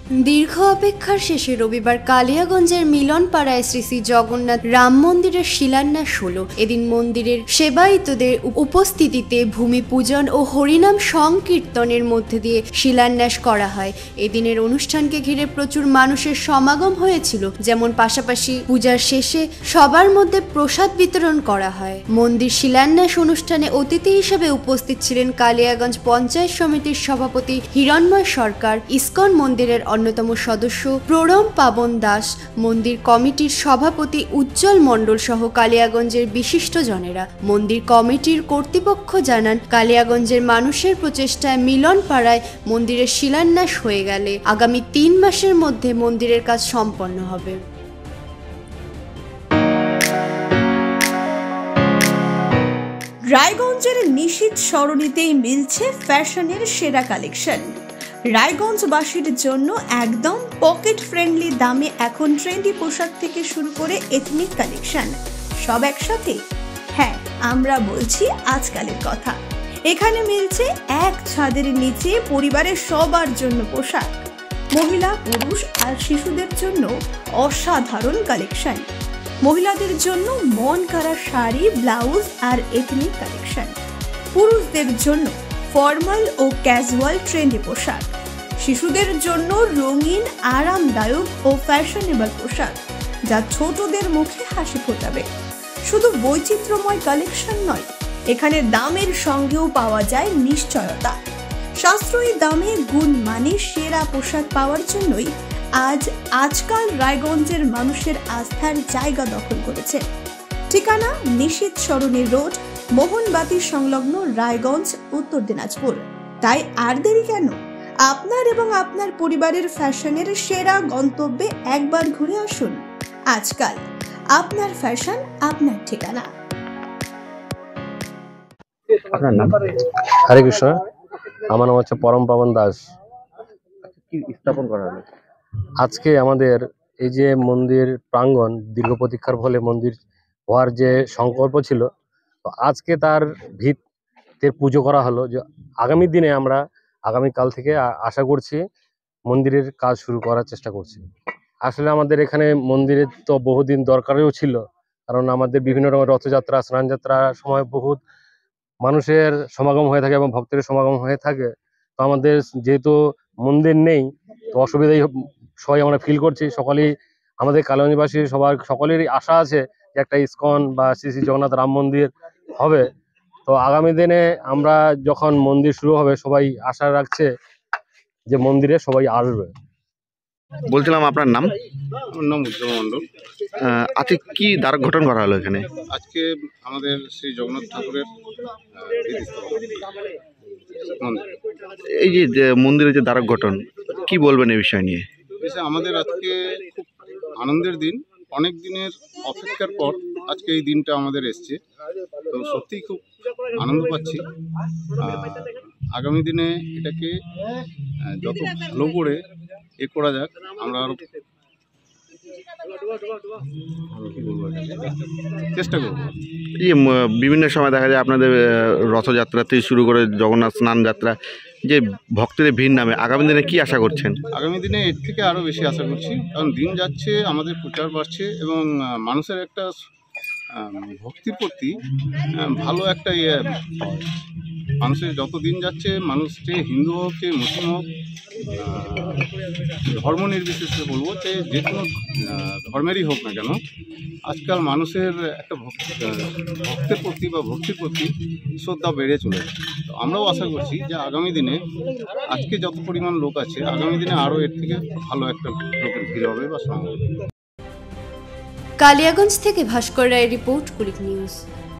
দীর্ঘ অপেক্ষার শেষে রবিবার কালিয়াগঞ্জের মিলনপাড়ায় শ্রী শ্রী জগন্নাথ রাম মন্দিরের শিলান্যাস হলো। এদিন মন্দিরের সেবায়িতদের উপস্থিতিতে ভূমি পূজন ও হরিনাম সংকীর্তনের মধ্যে দিয়ে শিলান্যাস করা হয়। এদিনের অনুষ্ঠানকে ঘিরে প্রচুর মানুষের সমাগম হয়েছিল, যেমন পাশাপাশি পূজার শেষে সবার মধ্যে প্রসাদ বিতরণ করা হয়। মন্দির শিলান্যাস অনুষ্ঠানে অতিথি হিসেবে উপস্থিত ছিলেন কালিয়াগঞ্জ পঞ্চায়েত সমিতির সভাপতি হিরণময় সরকার, ইসকন মন্দিরের অন্যতম সদস্য প্রণব পাবন দাস, মন্দির কমিটির সভাপতি উজ্জ্বল মণ্ডল সহ কালিয়াগঞ্জের বিশিষ্ট জনেরা। মন্দির কমিটির কর্তৃপক্ষ জানান, কালিয়াগঞ্জের মানুষের প্রচেষ্টায় মিলনপাড়ায় মন্দিরের শিলান্যাস হয়ে গেলে আগামী 3 মাসের মধ্যে মন্দিরের কাজ সম্পন্ন হবে। রায়গঞ্জের নিশীথ সরণিতেই মিলছে ফ্যাশনের সেরা কালেকশন। রায়গঞ্জবাসীর জন্য একদম পকেট ফ্রেন্ডলি দামে এখন ট্রেন্ডি পোশাক থেকে শুরু করে এথনিক কালেকশন সব একসাথে। হ্যাঁ, আমরা বলছি আজকালের কথা। এখানে মিলছে এক ছাদের নিচে পরিবারের সবার জন্য পোশাক, মহিলা, পুরুষ আর শিশুদের জন্য অসাধারণ কালেকশন। মহিলাদের জন্য মন কাড়া শাড়ি, ব্লাউজ আর এথনিক কালেকশন। পুরুষদের জন্য ফর্মাল ও ক্যাজুয়াল ট্রেন্ডি পোশাক। শিশুদের জন্য রঙিন, আরামদায়ক ও ফ্যাশনেবল পোশাক, যা ছোটদের মুখে হাসি ফোটাবে। শুধু বৈচিত্র্যময় কালেকশন নয়, এখানে দামের সঙ্গেও পাওয়া যায় নিশ্চয়তা। সাশ্রয়ী দামে গুণমানে সেরা পোশাক পাওয়ার জন্যই আজকাল রায়গঞ্জের মানুষের আস্থার জায়গা দখল করেছে। ঠিকানা নিশীথ সরণি রোড, মোহনবাতি সংলগ্ন, রায়গঞ্জ, উত্তর দিনাজপুর। তাই আর দেরি কেন? আপনার এবং আপনার পরিবারের ফ্যাশনের সেরা গন্তব্যে একবার ঘুরে আসুন। আজকাল আপনার ফ্যাশন, আপনার ঠিকানা। আপনার নাম? হরে কৃষ্ণ, আমার নাম হচ্ছে পরম পাবন দাস। কি স্থাপন করা হলো আজকে? আমাদের এই যে মন্দির প্রাঙ্গণ, দীর্ঘ প্রতীক্ষার ফলে মন্দির হওয়ার যে সংকল্প ছিল, তো আজকে তার ভিতের পুজো করা হলো। যে আগামী দিনে আমরা আগামীকাল থেকে আশা করছি মন্দিরের কাজ শুরু করার চেষ্টা করছি। আসলে আমাদের এখানে মন্দিরের তো বহুদিন দরকারও ছিল, কারণ আমাদের বিভিন্ন রকমের রথযাত্রা, স্নানযাত্রার সময় বহুত মানুষের সমাগম হয়ে থাকে এবং ভক্তের সমাগম হয়ে থাকে। তো আমাদের যেহেতু মন্দির নেই, তো অসুবিধাই সবাই আমরা ফিল করছি। সকলেই আমাদের কালিয়াগঞ্জবাসী সকলেরই আশা আছে যে একটা ইসকন বা শ্রী শ্রী জগন্নাথ রাম মন্দির হবে। তো আগামী দিনে আমরা যখন মন্দির শুরু হবে, সবাই আশা রাখছে যে মন্দিরে সবাই আসবে। বলছিলাম, আপনার নাম? আমার নাম উজ্জ্বল মণ্ডল। আজকে কি দ্বারক ঘটন করা হলো এখানে? আজকে আমাদের শ্রী জগন্নাথ ঠাকুরের এই যে মন্দিরের যে দ্বারক ঘটন, কি বলবেন এই বিষয় নিয়ে? আমাদের আজকে খুব আনন্দের দিন। অনেক দিনের অপেক্ষার পর আজকে এই দিনটা আমাদের এসছে, তো সত্যিই খুব আনন্দ পাচ্ছি। আগামী দিনে এটাকে যত ভালো করে করা যাক, আমরা আরো চেষ্টা করব। এই বিভিন্ন সময় দেখা যায় আপনাদের রথযাত্রা থেকে শুরু করে জগন্নাথ স্নান যাত্রা, যে ভক্তদের ভিড় নামে, আগামী দিনে কি আশা করছেন? আগামী দিনে এর থেকে আরও বেশি আশা করছি, কারণ দিন যাচ্ছে, আমাদের প্রচার বাড়ছে এবং মানুষের একটা ভক্তির প্রতি ভালো একটা মানুষের যত দিন যাচ্ছে, মানুষ যে হিন্দু হোক, যে মুসলিম হোক, ধর্ম নির্বিশেষে বলবো, যে কোনো ধর্মেরই হোক না কেন, আজকাল মানুষের একটা ভক্তের প্রতি বা ভক্তির প্রতি শ্রদ্ধা বেড়ে চলেছে। তো আমরাও আশা করছি যে আগামী দিনে আজকে যত পরিমাণ লোক আছে, আগামী দিনে আরও এর থেকে ভালো একটা লোকের ভিড় হবে বা সমাগম হবে। কালিয়াগঞ্জ থেকে ভাস্কর রায়ের রিপোর্ট, কুলিক নিউজ।